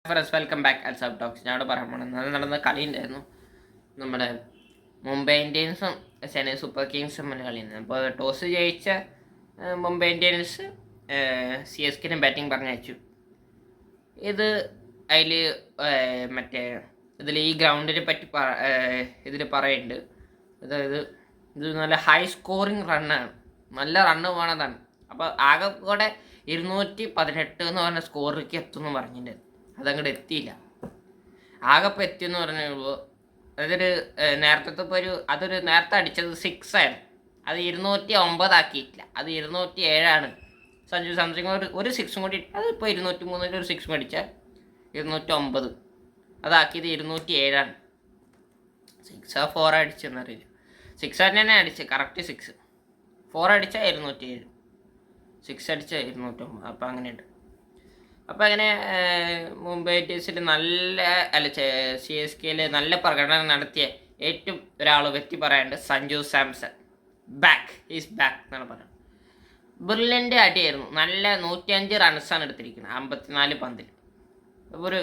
Friends welcome back അൽ sub talks. ഞാനോട് പറയാൻ പോകണം, അത് നടന്ന കളി ഉണ്ടായിരുന്നു. നമ്മുടെ മുംബൈ ഇന്ത്യൻസും ചെന്നൈ സൂപ്പർ കിങ്സും തമ്മിൽ കളിയുണ്ട്. അപ്പോൾ ടോസ് ജയിച്ച മുംബൈ ഇന്ത്യൻസ് CSKന് ബാറ്റിംഗ് പറഞ്ഞയച്ചു. ഇത് അതിൽ മറ്റേ ഇതിൽ ഈ ഗ്രൗണ്ടിനെ പറ്റി ഇതിൽ പറയുന്നുണ്ട്. അതായത് ഇത് നല്ല ഹൈ സ്കോറിങ് റണ്ണാണ്, നല്ല റണ്ണ് വേണതാണ്. അപ്പോൾ ആകെ കൂടെ 218 എന്ന് പറഞ്ഞ സ്കോറിലേക്ക് എത്തുമെന്ന് പറഞ്ഞിട്ടുണ്ട്. അതങ്ങോട്ട് എത്തിയില്ല. ആകെ ഇപ്പോൾ എത്തിയെന്ന് പറഞ്ഞപ്പോൾ അതൊരു നേരത്തെ ഇപ്പോൾ അതൊരു നേരത്തെ അടിച്ചത് 6 ആയിരുന്നു. അത് 209 ആക്കിയിട്ടില്ല, അത് 207 സഞ്ജു സാംസങ് ഒരു 6 കൂടി, അതിപ്പോൾ 203 ഒരു 6 അടിച്ചാൽ 209. അതാക്കിയത് 207. 6 4 അടിച്ചെന്നറിയില്ല. 6 തന്നെ അടിച്ച് കറക്റ്റ് 6. 4 അടിച്ചാൽ 207, 6 അടിച്ചാൽ 209. അപ്പോൾ അങ്ങനെയുണ്ട്. അപ്പോൾ അങ്ങനെ മുംബൈ ഇന്ത്യൻസിൽ CSKയിൽ നല്ല പ്രകടനം നടത്തിയ ഏറ്റവും ഒരാൾ വ്യക്തി പറയാനുണ്ട്, സഞ്ജു സാംസൺ. ഈസ് ബാക്ക് എന്നാണ് പറയുന്നത്. ബ്രില്യൻ്റ് അടിയായിരുന്നു. നല്ല 105 റൺസാണ് എടുത്തിരിക്കുന്നത് 54 പന്തിൽ. ഒരു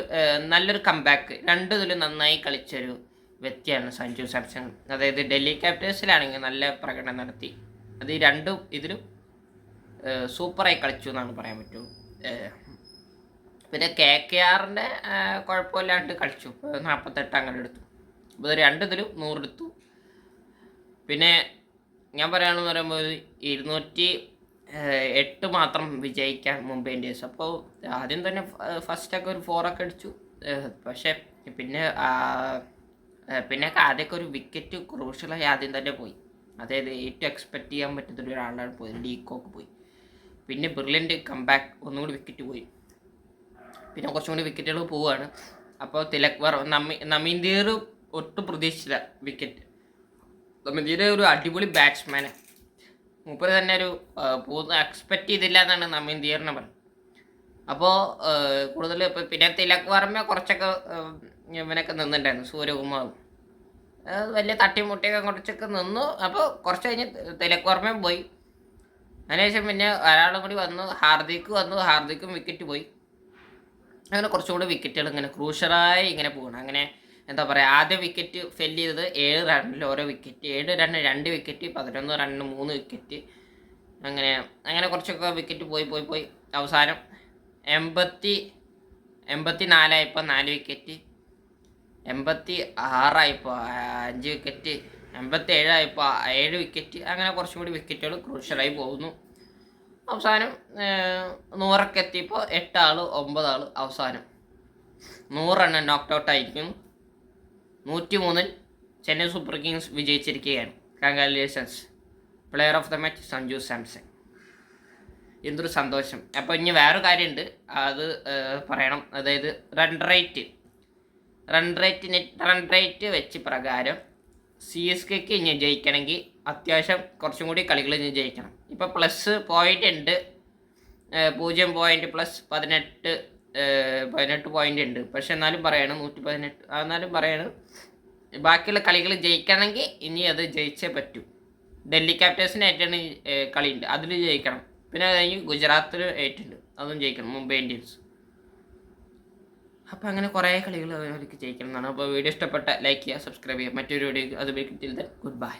നല്ലൊരു കംബാക്ക്. ഇതിലും നന്നായി കളിച്ചൊരു വ്യക്തിയാണ് സഞ്ജു സാംസൺ. അതായത് ഡൽഹി ക്യാപിറ്റൽസിലാണെങ്കിൽ നല്ല പ്രകടനം നടത്തി. അത് ഈ ഇതിലും സൂപ്പറായി കളിച്ചു എന്നാണ് പറയാൻ പറ്റുള്ളൂ. പിന്നെ KKRൻ്റെ കുഴപ്പമില്ലാണ്ട് കളിച്ചു, 48 അങ്ങനെ എടുത്തു. അപ്പോൾ ഇതിലും 100 എടുത്തു. പിന്നെ ഞാൻ പറയുകയാണെന്ന് പറയുമ്പോൾ 208 മാത്രം വിജയിക്കാൻ മുംബൈ ഇന്ത്യൻസ്. അപ്പോൾ ആദ്യം തന്നെ ഫസ്റ്റൊക്കെ ഒരു 4 അടിച്ചു. പക്ഷേ പിന്നെ ആദ്യമൊക്കെ ഒരു വിക്കറ്റ് ക്രൂഷ്യലായി ആദ്യം തന്നെ പോയി. അതായത് ഏറ്റവും എക്സ്പെക്റ്റ് ചെയ്യാൻ പറ്റുന്ന ഒരാളാണ് പോയത്, ഡീകോക്ക് പോയി. പിന്നെ ബ്രില്യൻ്റ് കംബാക്ക്, ഒന്നുകൂടി വിക്കറ്റ് പോയി. പിന്നെ കുറച്ചും കൂടി വിക്കറ്റുകൾ പോവുകയാണ്. അപ്പോൾ നമീന്ദീർ ഒട്ടും പ്രതീക്ഷിച്ചില്ല വിക്കറ്റ്. നമീന്ദീർ ഒരു അടിപൊളി ബാറ്റ്സ്മാനാണ്. മൂപ്പര് തന്നെ ഒരു എക്സ്പെക്റ്റ് ചെയ്തില്ല എന്നാണ് നമീന്ദീറിനെ പറഞ്ഞത്. അപ്പോൾ കൂടുതൽ പിന്നെ തിലക് വർമ്മ കുറച്ചൊക്കെ ഇവനൊക്കെ നിന്നിട്ടുണ്ടായിരുന്നു, സൂര്യകുമാറും വലിയ തട്ടിമുട്ടിയൊക്കെ കുറച്ചൊക്കെ നിന്നു. അപ്പോൾ കുറച്ച് കഴിഞ്ഞ് തിലക് വർമ്മയും പോയി. അതിനുശേഷം പിന്നെ ഒരാളും കൂടി വന്നു, ഹാർദിക്കും വിക്കറ്റ് പോയി. അങ്ങനെ കുറച്ചുകൂടി വിക്കറ്റുകൾ ഇങ്ങനെ ക്രൂഷ്യലായി ഇങ്ങനെ പോകണം. അങ്ങനെ എന്താ പറയുക, ആദ്യം വിക്കറ്റ് ഫെൽ ചെയ്തത് 7 റണ്ണിൽ ഓരോ വിക്കറ്റ്, 7 റണ്ണ് 2 വിക്കറ്റ്, 11 റണ്ണിന് 3 വിക്കറ്റ്. അങ്ങനെ കുറച്ചൊക്കെ വിക്കറ്റ് പോയി അവസാനം 84 4 വിക്കറ്റ്, 86 5 വിക്കറ്റ്, 87 7 വിക്കറ്റ്. അങ്ങനെ കുറച്ചും കൂടി വിക്കറ്റുകൾ ക്രൂഷ്യലായി പോകുന്നു. അവസാനം 100 എത്തിയപ്പോൾ 8 9 അവസാനം 100 റണ്ണ് നോക്ക് ഔട്ട് ആയിരിക്കുന്നു. 103 ചെന്നൈ സൂപ്പർ കിങ്സ് വിജയിച്ചിരിക്കുകയാണ്. Congratulations player of the match Sanju Samson. എന്തൊരു സന്തോഷം. അപ്പോൾ ഇനി വേറൊരു കാര്യമുണ്ട്, അത് പറയണം. അതായത് റൺ റേറ്റ് വെച്ച് പ്രകാരം CSKക്ക് ഇനി ജയിക്കണമെങ്കിൽ അത്യാവശ്യം കുറച്ചും കൂടി കളികൾ ഇനി ജയിക്കണം. ഇപ്പോൾ പ്ലസ് പോയിൻ്റ് ഉണ്ട്, 0 പോയിൻ്റ് പ്ലസ് 18 പോയിൻ്റ് ഉണ്ട്. പക്ഷെ എന്നാലും പറയണം 118. എന്നാലും പറയണം ബാക്കിയുള്ള കളികൾ ജയിക്കണമെങ്കിൽ ഇനി അത് ജയിച്ചേ പറ്റൂ. ഡൽഹി ക്യാപിറ്റൽസിനായിട്ടാണ് കളിയുണ്ട്, അതിൽ ജയിക്കണം. പിന്നെ അത് കഴിഞ്ഞ് ഗുജറാത്തിൽ ആയിട്ടുണ്ട്, അതും ജയിക്കണം, മുംബൈ ഇന്ത്യൻസ്. അപ്പോൾ അങ്ങനെ കുറേ കളികൾ അവർക്ക് ജയിക്കണം എന്നാണ്. അപ്പോൾ വീഡിയോ ഇഷ്ടപ്പെട്ട ലൈക്ക് ചെയ്യുക, സബ്സ്ക്രൈബ് ചെയ്യുക. മറ്റൊരു വീഡിയോ അത് ഗുഡ് ബൈ.